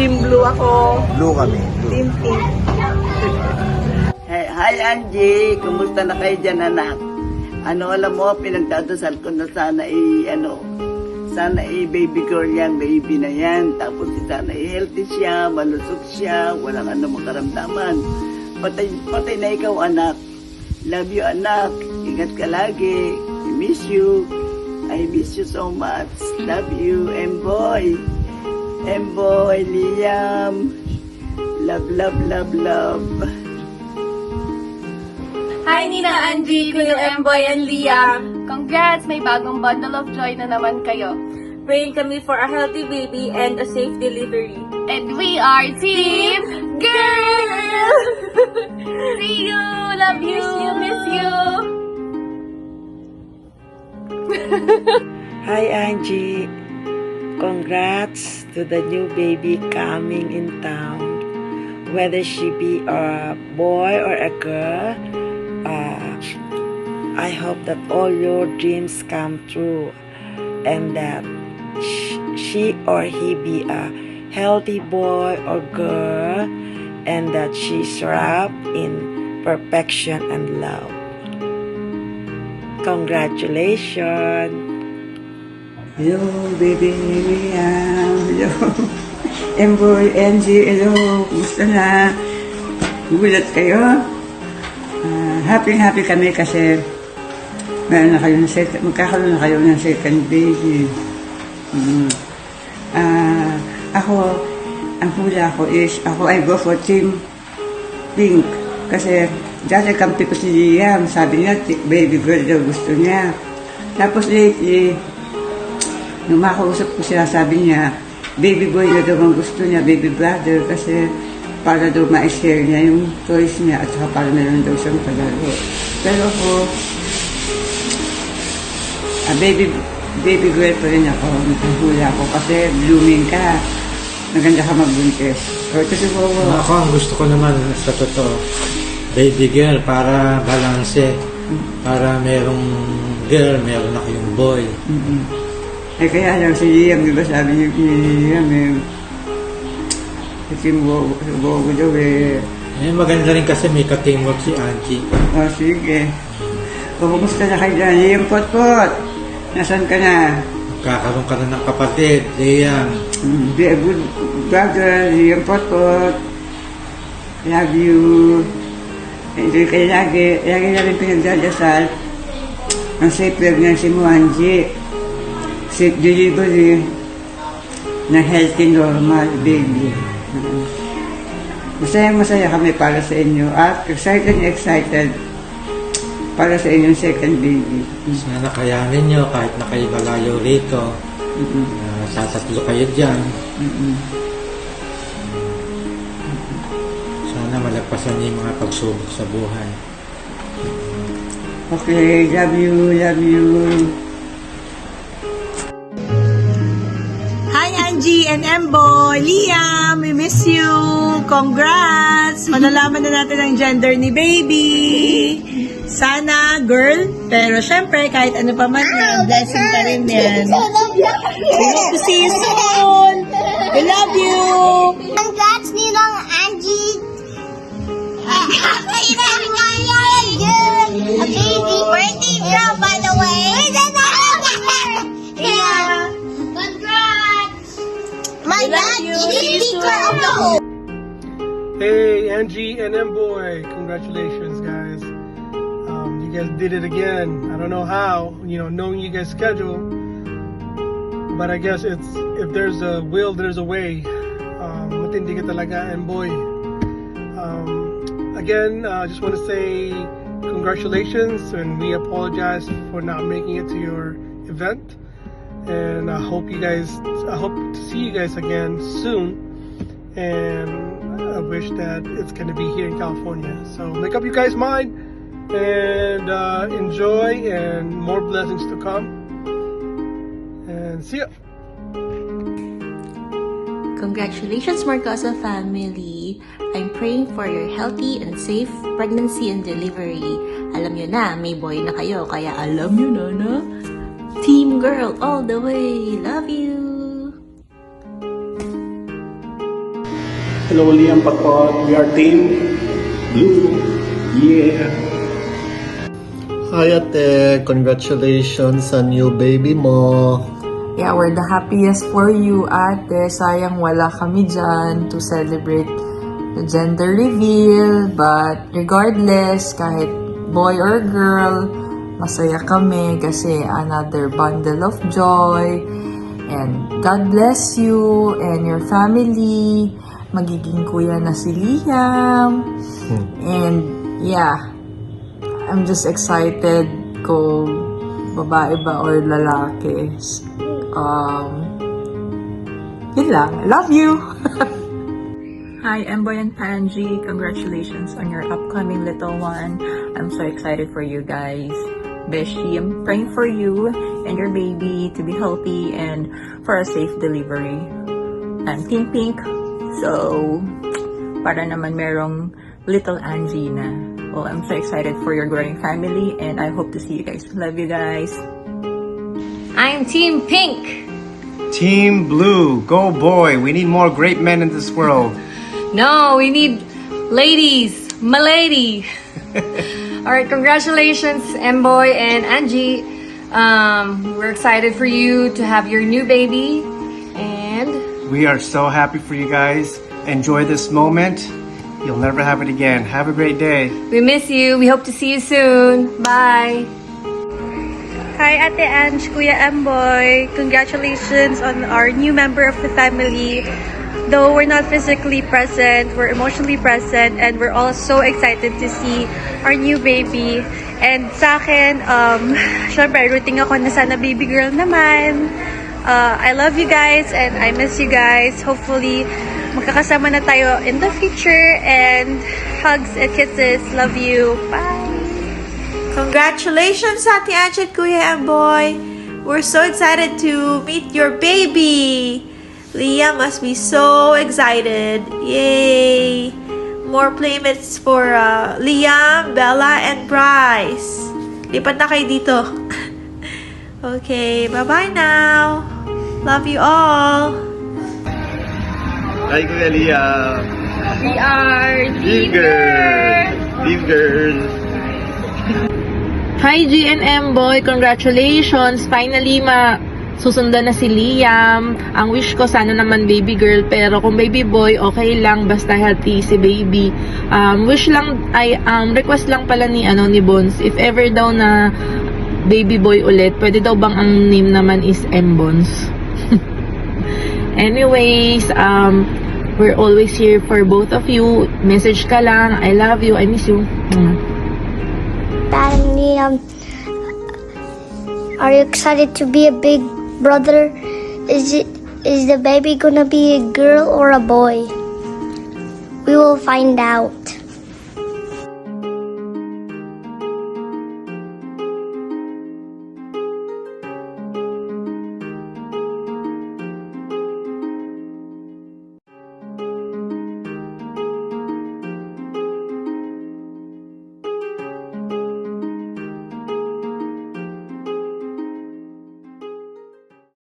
Team Blue ako. Blue kami. Blue. Team Pink. Hi Angie, kumusta na kayo dyan anak? Alam mo, pinagdadasal ko na sana baby girl yan, baby na yan. Tapos sana healthy siya, malusog siya, walang makaramdaman. Patay na ikaw anak. Love you anak, ingat ka lagi. I miss you. I miss you so much. Love you, Emboy. Emboy, Liam. Love, love, love, love. Hi Nina, Angie, Kuya Emboy, and Leah. Congrats! May bagong bundle of joy na naman kayo. Praying kami for a healthy baby and a safe delivery. And we are Team Girl! See you! Love you! Miss you! Hi Angie, congrats to the new baby coming in town. Whether she be a boy or a girl, I hope that all your dreams come true and that she or he be a healthy boy or girl and that she's wrapped in perfection and love. Congratulations! Hello, baby Liam. Hello. Emboy, Angie, hello. Kumusta na? Gulat kayo? Happy kami kasi magkakaroon na kayo ng second baby. Ako, ang hula ko is, I go for Team Pink. Kasi dati kampi ko si Liam, sabi niya, baby girl daw gusto niya. Tapos lately, nung makausap ko siya, sabi niya, baby boy na daw ang gusto niya, baby brother, kasi para daw ma-share niya yung toys niya at saka para meron daw siyang palaro. Pero ako, baby girl pa rin ako, hula ako kasi blooming ka. Maganda ka magbuntis. O, kasi Ako, ang gusto ko naman sa totoo, baby girl para balanse. Para merong girl, meron ako yung boy. Eh kaya lang si Liam, di ba sabi niyo kay Liam kasi buo daw Maganda rin kasi may ka-teamwork si Angie. O sige. Kumusta na kayo dyan? Liam Potpot, nasaan ka na? Kakaroon ka na ng kapatid, Liam. Be a good brother, Liam Potpot. Love you. Enjoy kayo lagi. Lagi namin pinagdadasal ang safe pregnancy mo, Angie. Safe delivery na healthy, normal baby. Masaya kami para sa inyo at excited para sa inyong second baby. Sana kayanin nyo kahit na kayo malayo rito. Tatatlo kayo dyan. Sana malagpasan niyo yung mga pagsubok sa buhay. Okay, love you, love you. Hi Angie and Emboy, Liam, we miss you. Congrats! Malalaman na natin ang gender ni baby. Sana girl, pero syempre kahit ano pa man yan, blessing pa rin yan. We hope to see you soon. We love you. Congrats, Ninong Angie. A baby birthday girl, by the way. Yeah. Congrats. My dad is speaker of the whole. Hey, Angie and Emboy, congratulations, guys. You guys did it again. I don't know how, knowing you guys' schedule, but I guess if there's a will, there's a way. Matindi ka talaga, Emboy. Again, I just want to say congratulations, and we apologize for not making it to your event. And I hope to see you guys again soon. And I wish that it's going to be here in California. So make up your guys' mind and enjoy, and more blessings to come. And see ya. Congratulations, Marcosa family! I'm praying for your healthy and safe pregnancy and delivery. Alam nyo na, may boy na kayo, kaya alam nyo na, Team Girl all the way! Love you! Hello, Liam Pakpot. We are Team Blue. Yeah. Hi ate, congratulations sa new baby mo. Yeah, we're the happiest for you, ate. Sayang wala kami dyan to celebrate the gender reveal. But regardless, kahit boy or girl, masaya kami kasi another bundle of joy. And God bless you and your family. Magiging kuya na si Liam. And yeah, I'm just excited kung babae ba or lalaki. Yun lang. I love you! Hi, Emboy and Panji. Congratulations on your upcoming little one. I'm so excited for you guys. Beshi, I'm praying for you and your baby to be healthy and for a safe delivery. I'm Team Pink. So, para naman merong little Angie na. Well, I'm so excited for your growing family and I hope to see you guys. Love you guys. I'm Team Pink. Team Blue, go boy. We need more great men in this world. No, we need ladies. My lady. Alright, congratulations, Emboy and Angie. We're excited for you to have your new baby. And We are so happy for you guys. Enjoy this moment. You'll never have it again. Have a great day. we miss you. We hope to see you soon. Bye. Hi, Ate Ange, Kuya Emboy. Congratulations on our new member of the family. Though we're not physically present, we're emotionally present, and we're all so excited to see our new baby. And sa akin, syempre, rooting ako na sana baby girl naman. I love you guys and I miss you guys. Hopefully, magkakasama na tayo in the future. And hugs and kisses. Love you. Bye! Congratulations, Ate Ange at Kuya Emboy. We're so excited to meet your baby. Liam must be so excited. Yay! More playmates for Liam, Bella, and Bryce. Lipat na kayo dito. Okay, bye-bye now. Love you all. Hi, Kuya Liam. We are Team Girl. Team Girl. Hi, G and Emboy. Congratulations. Finally, susundan na si Liam. Ang wish ko sana naman baby girl, pero kung baby boy, okay lang basta healthy si baby. Request lang pala ni Bones, if ever daw na baby boy ulit, pwede daw bang ang name naman is Bones. Anyways, we're always here for both of you. Message ka lang. I love you. I miss you. Dad and Liam, are you excited to be a big brother? Is the baby gonna be a girl or a boy? We will find out.